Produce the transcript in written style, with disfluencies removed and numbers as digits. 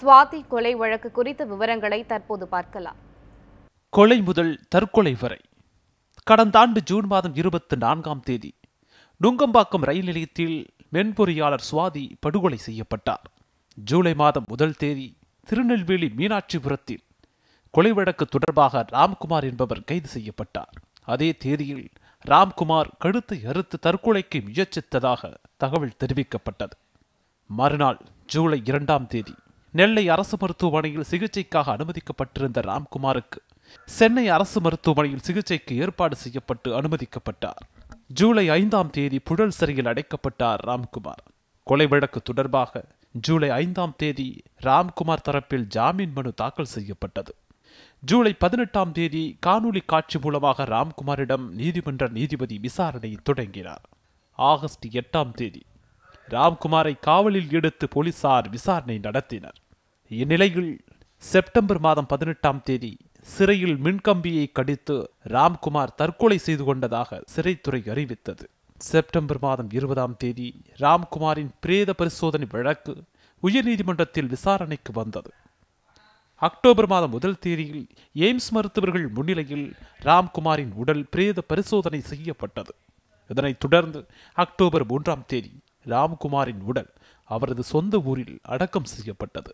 சுவாதி கொலை வழக்கு குறித்த விவரங்களை தற்போது பார்க்கலாம். கொலை முதல் தற்கொலை வரை கடந்த ஆண்டு ஜூன் மாதம் 24ஆம் தேதி நுங்கம்பாக்கம் ரயில் நிலையத்தில் மென்பொறியாளர் சுவாதி படுகொலை செய்யப்பட்டார். ஜூலை மாதம் 1 தேதி திருநெல்வேலி மீனாட்சிபுரத்தில் கொலை வழக்கு தொடர்பாக ராம்குமார் என்பவர் கைது செய்யப்பட்டார். அதே தேதியில் ராம்குமார் கழுத்தை அறுத்து தற்கொலைக்கு முயற்சித்ததாக தகவல் தெரிவிக்கப்பட்டது. மறுநாள் ஜூலை 2ஆம் தேதி நெல்லை அரசு மருத்துவமனையில் சிகிச்சைக்காக அனுமதிக்கப்பட்டிருந்த ராம்குமாருக்கு சென்னை அரசு மருத்துவமனையில் சிகிச்சைக்கு ஏற்பாடு செய்யப்பட்டு அனுமதிக்கப்பட்டார். ஜூலை 5ஆம் தேதி புழல் சிறையில் அடைக்கப்பட்டார் ராம்குமார். கொலை வழக்கு தொடர்பாக ஜூலை 5ஆம் தேதி ராம்குமார் தரப்பில் ஜாமீன் மனு தாக்கல் செய்யப்பட்டது. ஜூலை 18ஆம் தேதி காணொலி காட்சி மூலமாக ராம்குமாரிடம் நீதிமன்ற நீதிபதி விசாரணை தொடங்கினார். ஆகஸ்ட் 8ஆம் தேதி ராம்குமாரை காவலில் எடுத்து போலீசார் விசாரணை நடத்தினர். இந்நிலையில் செப்டம்பர் மாதம் 18ஆம் தேதி சிறையில் மின்கம்பியை கடித்து ராம்குமார் தற்கொலை செய்து கொண்டதாக சிறைத்துறை அறிவித்தது. செப்டம்பர் மாதம் 20ஆம் தேதி ராம்குமாரின் பிரேத பரிசோதனை வழக்கு உயர்நீதிமன்றத்தில் விசாரணைக்கு வந்தது. அக்டோபர் மாதம் 1 தேதியில் எய்ம்ஸ் மருத்துவர்கள் முன்னிலையில் ராம்குமாரின் உடல் பிரேத பரிசோதனை செய்யப்பட்டது. இதனைத் தொடர்ந்து அக்டோபர் 3ஆம் தேதி ராம்குமாரின் உடல் அவரது சொந்த ஊரில் அடக்கம் செய்யப்பட்டது.